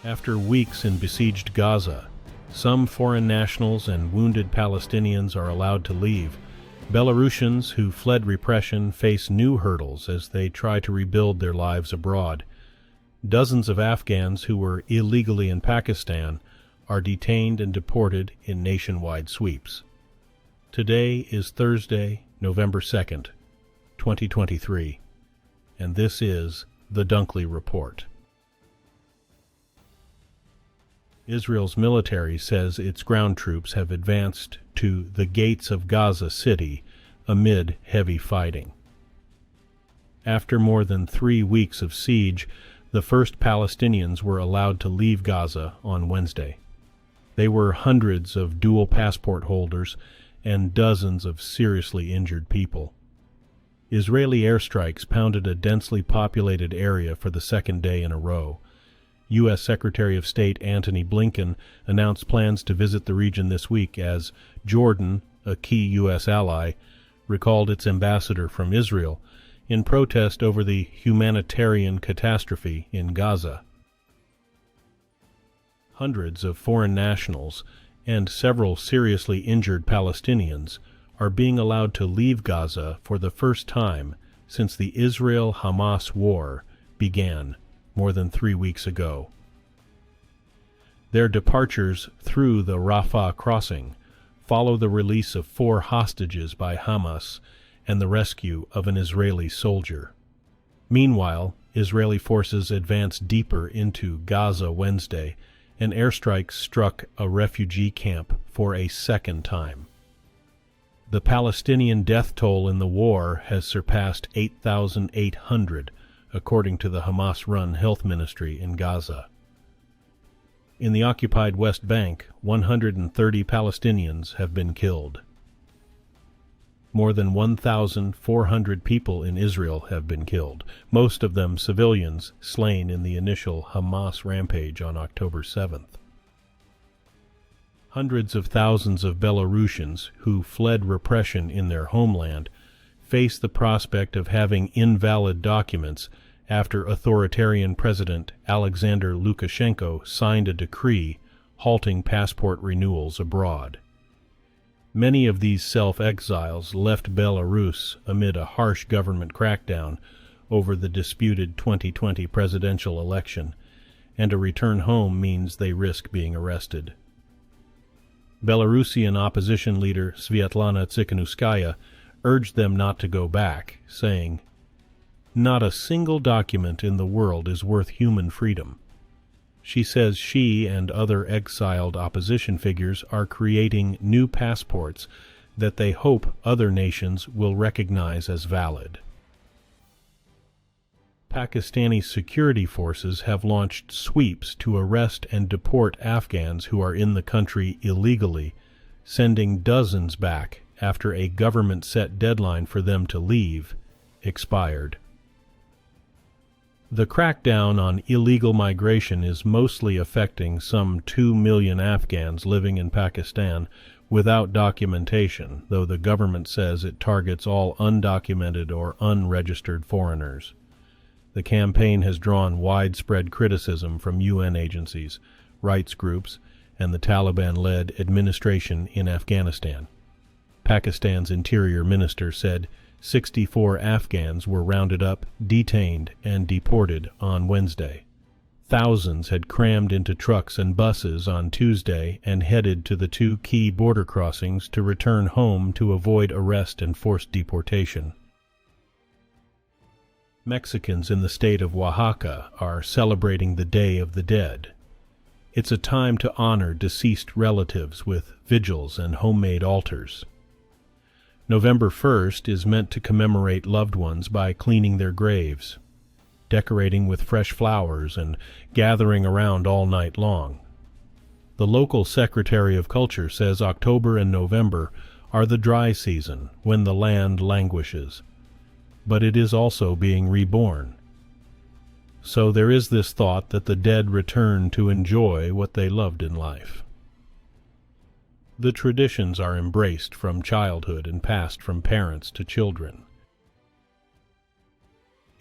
After weeks in besieged Gaza, some foreign nationals and wounded Palestinians are allowed to leave. Belarusians who fled repression face new hurdles as they try to rebuild their lives abroad. Dozens of Afghans who were illegally in Pakistan are detained and deported in nationwide sweeps. Today is Thursday, November 2nd, 2023, and this is the Dunkley Report. Israel's military says its ground troops have advanced to the gates of Gaza City amid heavy fighting. After more than 3 weeks of siege, the first Palestinians were allowed to leave Gaza on Wednesday. They were hundreds of dual passport holders and dozens of seriously injured people. Israeli airstrikes pounded a densely populated area for the second day in a row. U.S. Secretary of State Antony Blinken announced plans to visit the region this week as Jordan, a key U.S. ally, recalled its ambassador from Israel in protest over the humanitarian catastrophe in Gaza. Hundreds of foreign nationals and several seriously injured Palestinians are being allowed to leave Gaza for the first time since the Israel-Hamas war began more than 3 weeks ago. Their departures through the Rafah crossing follow the release of 4 hostages by Hamas and the rescue of an Israeli soldier. Meanwhile, Israeli forces advanced deeper into Gaza Wednesday, and airstrikes struck a refugee camp for a second time. The Palestinian death toll in the war has surpassed 8,800, according to the Hamas-run health ministry in Gaza. In the occupied West Bank, 130 Palestinians have been killed. More than 1,400 people in Israel have been killed, most of them civilians slain in the initial Hamas rampage on October 7th. Hundreds of thousands of Belarusians who fled repression in their homeland face the prospect of having invalid documents after authoritarian President Alexander Lukashenko signed a decree halting passport renewals abroad. Many of these self-exiles left Belarus amid a harsh government crackdown over the disputed 2020 presidential election, and a return home means they risk being arrested. Belarusian opposition leader Sviatlana Tsikhanouskaya urged them not to go back, saying, "Not a single document in the world is worth human freedom." She says she and other exiled opposition figures are creating new passports that they hope other nations will recognize as valid. Pakistani security forces have launched sweeps to arrest and deport Afghans who are in the country illegally, sending dozens back after a government-set deadline for them to leave expired. The crackdown on illegal migration is mostly affecting some 2 million Afghans living in Pakistan without documentation, though the government says it targets all undocumented or unregistered foreigners. The campaign has drawn widespread criticism from UN agencies, rights groups, and the Taliban-led administration in Afghanistan. Pakistan's Interior Minister said 64 Afghans were rounded up, detained, and deported on Wednesday. Thousands had crammed into trucks and buses on Tuesday and headed to the 2 key border crossings to return home to avoid arrest and forced deportation. Mexicans in the state of Oaxaca are celebrating the Day of the Dead. It's a time to honor deceased relatives with vigils and homemade altars. November 1st is meant to commemorate loved ones by cleaning their graves, decorating with fresh flowers, and gathering around all night long. The local Secretary of Culture says October and November are the dry season when the land languishes, but it is also being reborn. So there is this thought that the dead return to enjoy what they loved in life. The traditions are embraced from childhood and passed from parents to children.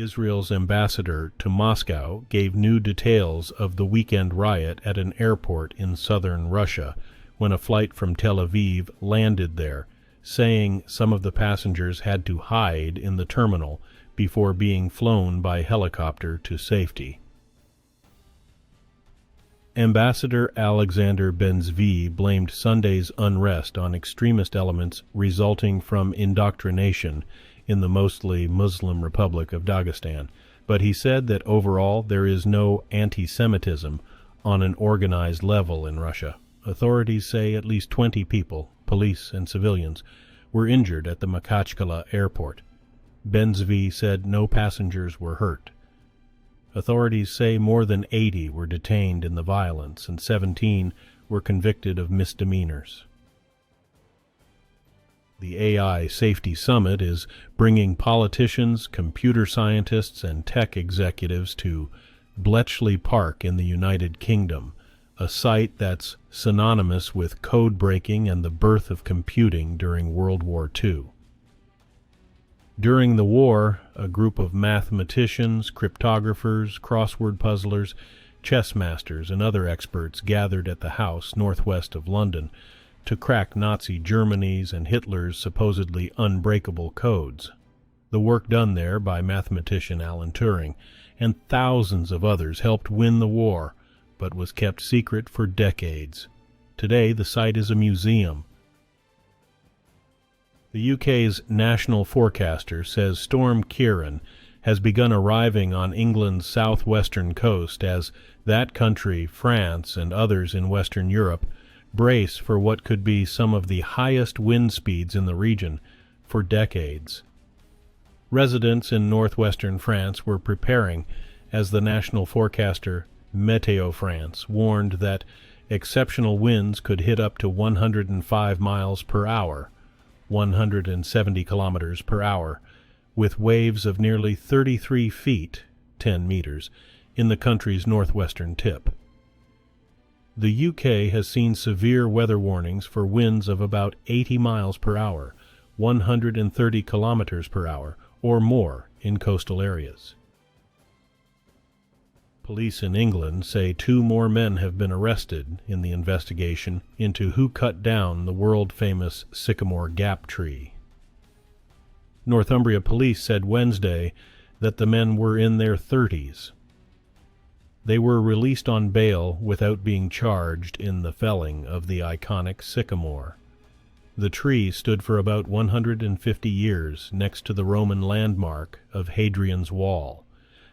Israel's ambassador to Moscow gave new details of the weekend riot at an airport in southern Russia when a flight from Tel Aviv landed there, saying some of the passengers had to hide in the terminal before being flown by helicopter to safety. Ambassador Alexander Ben-Zvi blamed Sunday's unrest on extremist elements resulting from indoctrination in the mostly Muslim Republic of Dagestan, but he said that overall there is no anti-Semitism on an organized level in Russia. Authorities say at least 20 people, police and civilians, were injured at the Makhachkala airport. Ben-Zvi said no passengers were hurt. Authorities say more than 80 were detained in the violence and 17 were convicted of misdemeanors. The AI Safety Summit is bringing politicians, computer scientists, and tech executives to Bletchley Park in the United Kingdom, a site that's synonymous with code breaking and the birth of computing during World War II. During the war, a group of mathematicians, cryptographers, crossword puzzlers, chess masters, and other experts gathered at the house northwest of London to crack Nazi Germany's and Hitler's supposedly unbreakable codes. The work done there by mathematician Alan Turing and thousands of others helped win the war, but was kept secret for decades. Today, the site is a museum. The UK's national forecaster says Storm Ciarán has begun arriving on England's southwestern coast as that country, France, and others in Western Europe brace for what could be some of the highest wind speeds in the region for decades. Residents in northwestern France were preparing as the national forecaster Météo-France warned that exceptional winds could hit up to 105 miles per hour, 170 kilometers per hour, with waves of nearly 33 feet, 10 meters, in the country's northwestern tip. The UK has seen severe weather warnings for winds of about 80 miles per hour, 130 kilometers per hour, or more in coastal areas. Police in England say 2 more men have been arrested in the investigation into who cut down the world-famous Sycamore Gap tree. Northumbria police said Wednesday that the men were in their 30s. They were released on bail without being charged in the felling of the iconic sycamore. The tree stood for about 150 years next to the Roman landmark of Hadrian's Wall.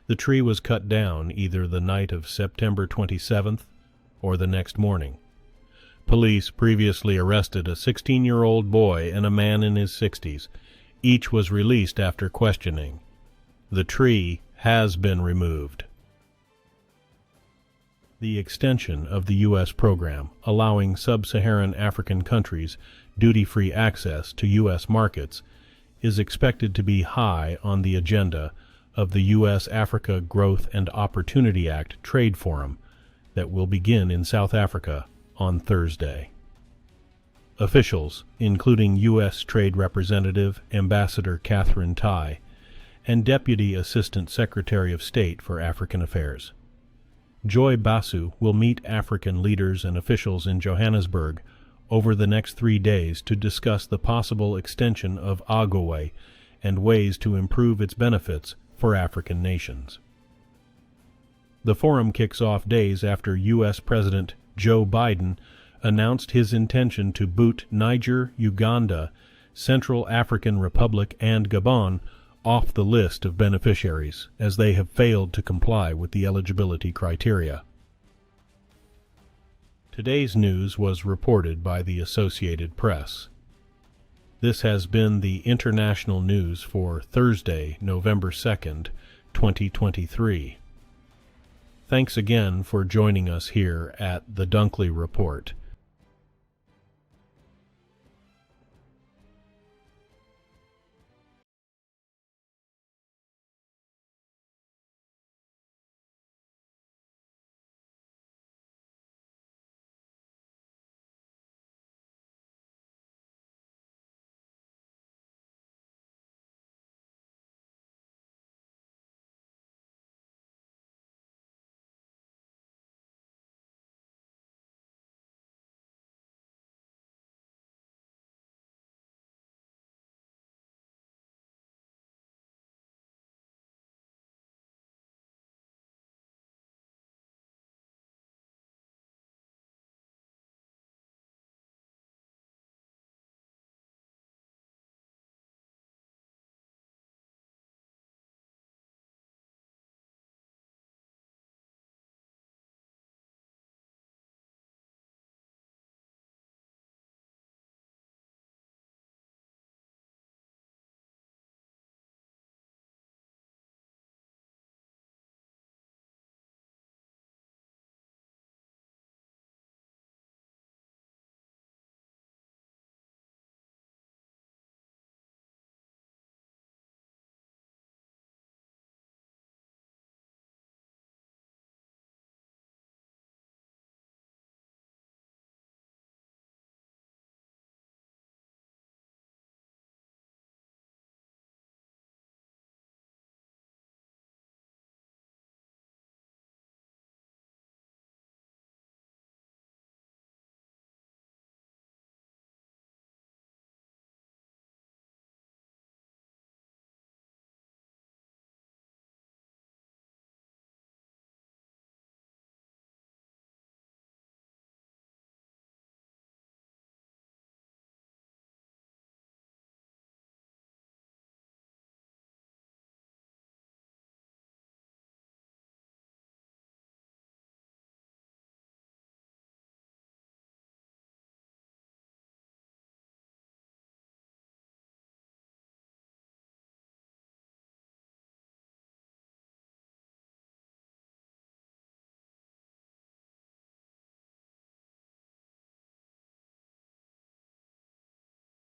The tree was cut down either the night of September 27th or the next morning. Police previously arrested a 16-year-old boy and a man in his 60s. Each was released after questioning. The tree has been removed. The extension of the U.S. program allowing sub-Saharan African countries duty-free access to U.S. markets is expected to be high on the agenda of the U.S.-Africa Growth and Opportunity Act Trade Forum that will begin in South Africa on Thursday. Officials, including U.S. Trade Representative Ambassador Catherine Tai and Deputy Assistant Secretary of State for African Affairs Joy Basu, will meet African leaders and officials in Johannesburg over the next 3 days to discuss the possible extension of AGOA and ways to improve its benefits for African nations. The forum kicks off days after U.S. President Joe Biden announced his intention to boot Niger, Uganda, Central African Republic, and Gabon off the list of beneficiaries, as they have failed to comply with the eligibility criteria. Today's news was reported by the Associated Press. This has been the international news for Thursday, November 2nd, 2023. Thanks again for joining us here at the Dunkley Report.